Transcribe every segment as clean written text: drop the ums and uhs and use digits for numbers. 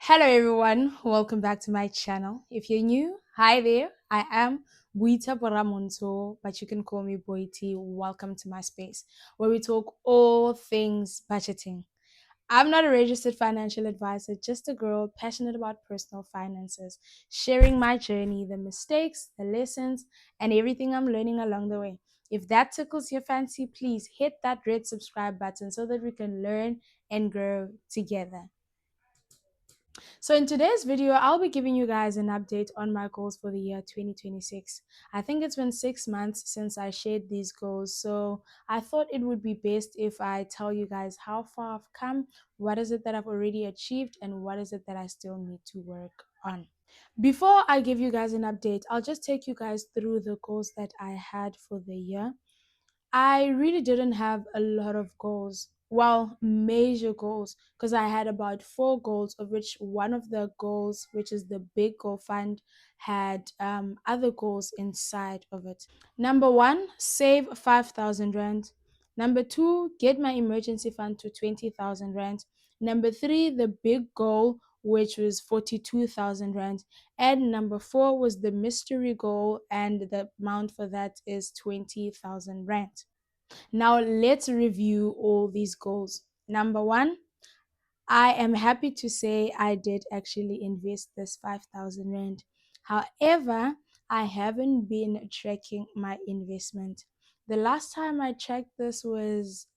Hello, everyone. Welcome back to my channel. If you're new, hi there. I am Buita Boramonto, but you can call me Boiti. Welcome to my space where we talk all things budgeting. I'm not a registered financial advisor, just a girl passionate about personal finances, sharing my journey, the mistakes, the lessons, and everything I'm learning along the way. If that tickles your fancy, please hit that red subscribe button so that we can learn and grow together. So, in today's video, I'll be giving you guys an update on my goals for the year 2026. I think it's been 6 months since I shared these goals, so I thought it would be best if I tell you guys how far I've come, what is it that I've already achieved, and what is it that I still need to work on. Before I give you guys an update, I'll just take you guys through the goals that I had for the year. I really didn't have a lot of goals. Well, major goals, because I had about four goals, of which one of the goals, which is the big goal fund, had other goals inside of it. Number one, save 5,000 rand. Number two, get my emergency fund to 20,000 rand. Number three, the big goal, which was 42,000 rand. And number four was the mystery goal, and the amount for that is 20,000 rand. Now, let's review all these goals. Number one, I am happy to say I did actually invest this 5,000 Rand. However, I haven't been tracking my investment. The last time I checked this was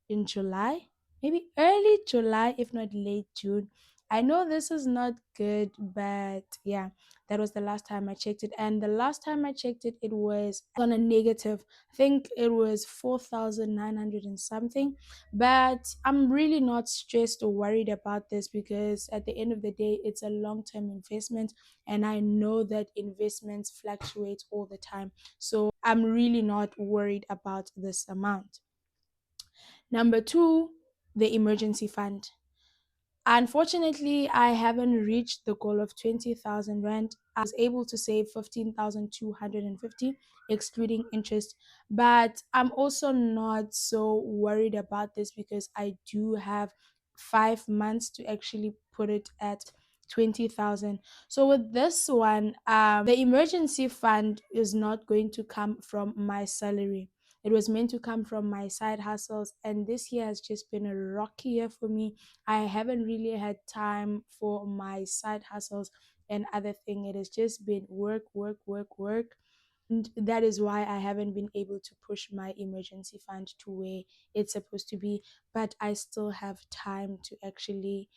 in July, maybe early July, if not late June. I know this is not good, but yeah, that was the last time I checked it. And the last time I checked it, it was on a negative. I think it was 4,900 and something. But I'm really not stressed or worried about this because at the end of the day, it's a long term investment. And I know that investments fluctuate all the time. So I'm really not worried about this amount. Number two, the emergency fund. Unfortunately, I haven't reached the goal of 20,000 Rand. I was able to save 15,250, excluding interest. But I'm also not so worried about this because I do have 5 months to actually put it at 20,000. So with this one, the emergency fund is not going to come from my salary. It was meant to come from my side hustles, and this year has just been a rocky year for me. I haven't really had time for my side hustles and other thing. It has just been work, work, work, work. And that is why I haven't been able to push my emergency fund to where it's supposed to be. But I still have time to actually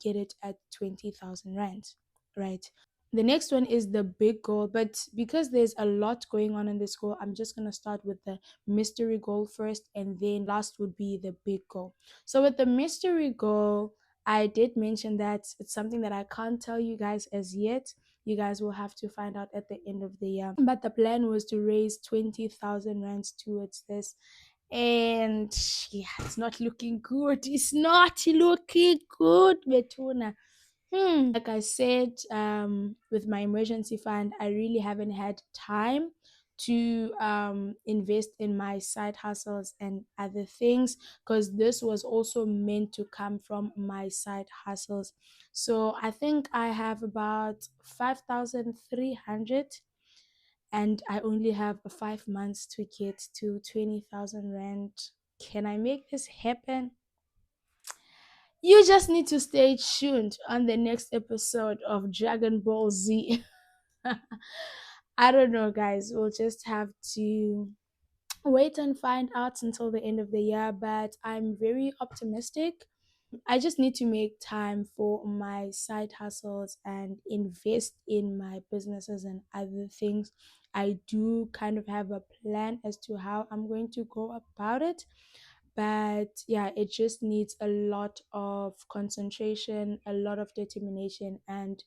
get it at 20,000 Rand, right? The next one is the big goal, but because there's a lot going on in this goal, I'm just going to start with the mystery goal first, and then last would be the big goal. So with the mystery goal, I did mention that it's something that I can't tell you guys as yet. You guys will have to find out at the end of the year. But the plan was to raise 20,000 rands towards this. And yeah, it's not looking good. It's not looking good, Betuna. Like I said, with my emergency fund, I really haven't had time to invest in my side hustles and other things because this was also meant to come from my side hustles. So I think I have about 5,300 and I only have 5 months to get to 20,000 Rand. Can I make this happen? You just need to stay tuned on the next episode of Dragon Ball Z. I don't know, guys. We'll just have to wait and find out until the end of the year, but I'm very optimistic. I just need to make time for my side hustles and invest in my businesses and other things. I do kind of have a plan as to how I'm going to go about it, but yeah, it just needs a lot of concentration, a lot of determination, and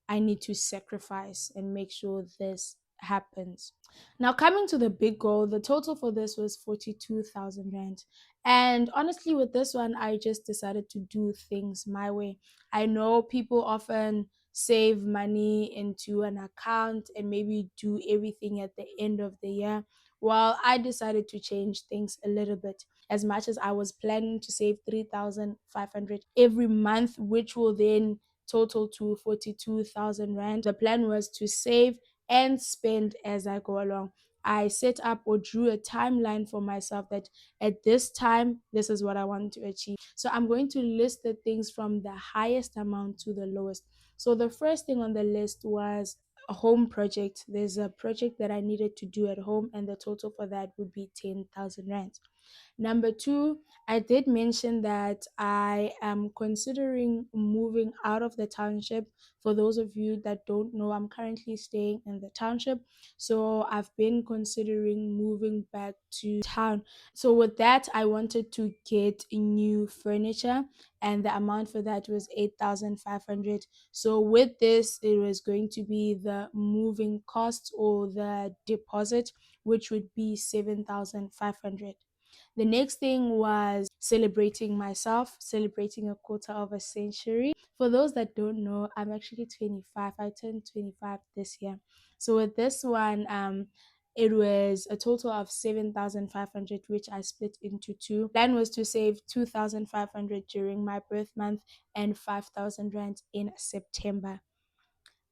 I need to sacrifice and make sure this happens. Now, coming to the big goal, the total for this was 42,000 Rand. And honestly, with this one, I just decided to do things my way. I know people often save money into an account and maybe do everything at the end of the year. Well, I decided to change things a little bit. As much as I was planning to save 3,500 every month, which will then total to 42,000 rand. The plan was to save and spend as I go along. I set up or drew a timeline for myself that at this time, this is what I want to achieve. So I'm going to list the things from the highest amount to the lowest. So the first thing on the list was a home project. There's a project that I needed to do at home, and the total for that would be 10,000 rand. Number two, I did mention that I am considering moving out of the township. For those of you that don't know, I'm currently staying in the township. So I've been considering moving back to town. So with that, I wanted to get new furniture, and the amount for that was 8,500. So with this, it was going to be the moving cost or the deposit, which would be 7,500. The next thing was celebrating myself, celebrating a quarter of a century. For those that don't know, I'm actually 25. I turned 25 this year. So with this one, it was a total of 7,500, which I split into two. Plan was to save 2,500 during my birth month and 5,000 rand in September.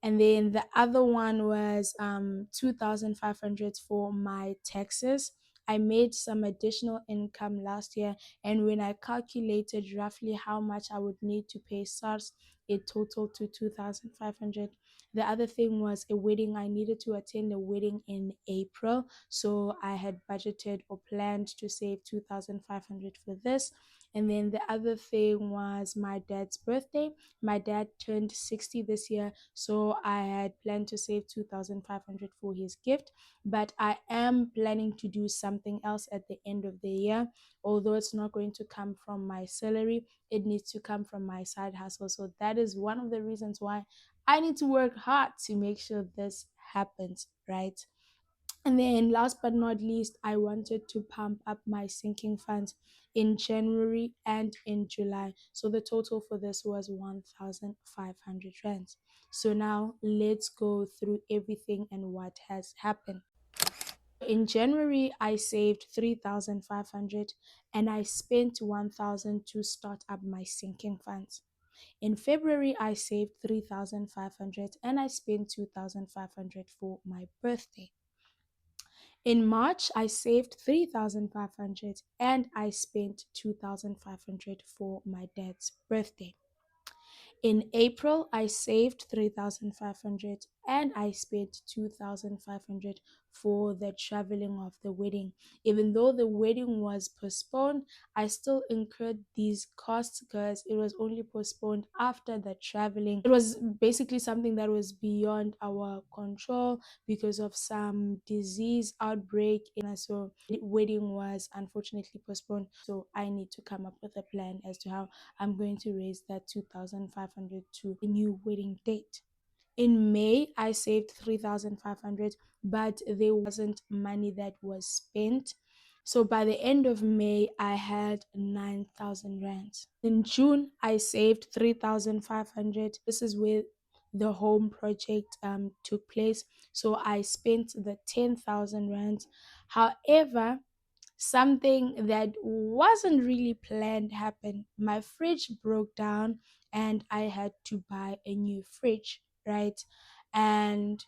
And then the other one was 2,500 for my taxes. I made some additional income last year, and when I calculated roughly how much I would need to pay SARS, it totaled to 2,500. The other thing was a wedding. I needed to attend a wedding in April, so I had budgeted or planned to save 2,500 for this. And then the other thing was my dad's birthday. My dad turned 60 this year, so I had planned to save 2,500 for his gift, but I am planning to do something else at the end of the year. Although it's not going to come from my salary, it needs to come from my side hustle. So that is one of the reasons why I need to work hard to make sure this happens, right? And then last but not least, I wanted to pump up my sinking funds in January and in July. So the total for this was 1,500 rands. So now let's go through everything and what has happened. In January, I saved 3,500 and I spent 1,000 to start up my sinking funds. In February, I saved 3,500 and I spent 2,500 for my birthday. In March, I saved 3,500 and I spent 2,500 for my dad's birthday. In April, I saved 3,500 and I spent 2,500 for the traveling of the wedding. Even though the wedding was postponed, I still incurred these costs because it was only postponed after the traveling. It was basically something that was beyond our control because of some disease outbreak. And so the wedding was unfortunately postponed. So I need to come up with a plan as to how I'm going to raise that 2,500 to a new wedding date. In May, I saved 3,500, but there wasn't money that was spent. So by the end of May, I had 9,000 rands. In June, I saved 3,500. This is where the home project took place. So I spent the 10,000 rands. However, something that wasn't really planned happened. My fridge broke down and I had to buy a new fridge, right? And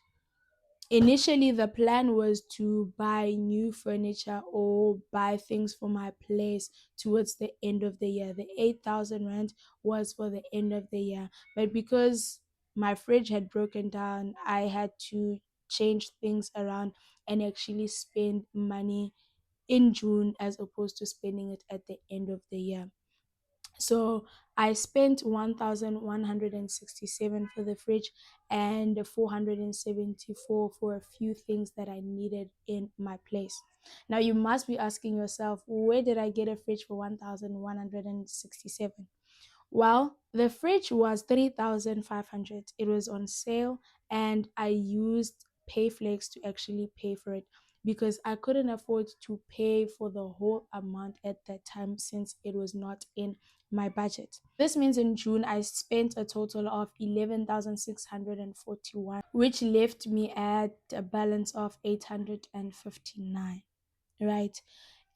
initially the plan was to buy new furniture or buy things for my place towards the end of the year. The 8,000 rand was for the end of the year, but because my fridge had broken down, I had to change things around and actually spend money in June as opposed to spending it at the end of the year. So I spent 1,167 for the fridge and 474 for a few things that I needed in my place. Now you must be asking yourself, where did I get a fridge for 1,167? Well, the fridge was 3,500. It was on sale and I used Payflex to actually pay for it because I couldn't afford to pay for the whole amount at that time since it was not in my budget. This means in June I spent a total of 11,641, which left me at a balance of 859, right?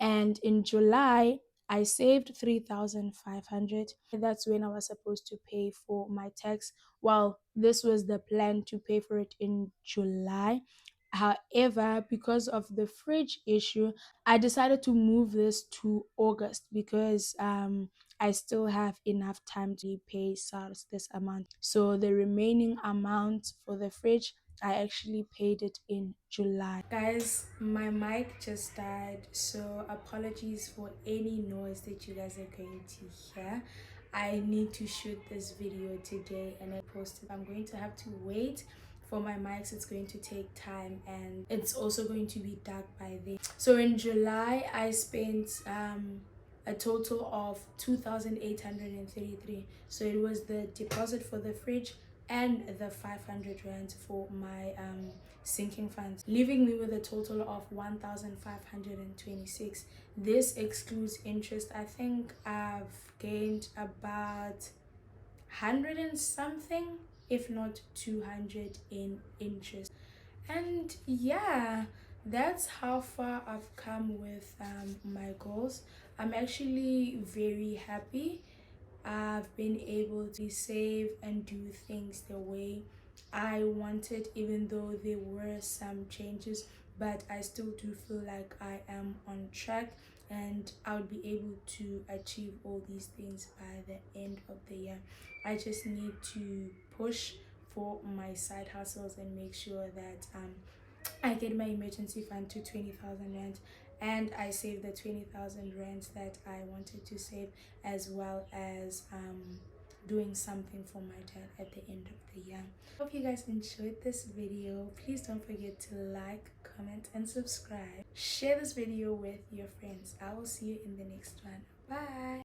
And in July, I saved 3,500. That's when I was supposed to pay for my tax. Well, this was the plan to pay for it in July. However, because of the fridge issue, I decided to move this to August because I still have enough time to pay SARS this amount. So the remaining amount for the fridge, I actually paid it in July. Guys, my mic just died, so apologies for any noise that you guys are going to hear. I need to shoot this video today and I post it. I'm going to have to wait for my mics. It's going to take time and it's also going to be dark by then. So in July, I spent a total of 2,833. So it was the deposit for the fridge and the 500 rand for my sinking funds, leaving me with a total of 1,526. This excludes interest. I think I've gained about 100 and something, if not 200 in interest. And yeah, that's how far I've come with my goals. I'm actually very happy. I've been able to save and do things the way I wanted, even though there were some changes, but I still do feel like I am on track and I would be able to achieve all these things by the end of the year. I just need to push for my side hustles and make sure that I get my emergency fund to 20,000 rand and I save the 20,000 rand that I wanted to save, as well as doing something for my dad at the end of the year. Hope you guys enjoyed this video. Please don't forget to like, comment and subscribe. Share this video with your friends. I will see you in the next one. Bye.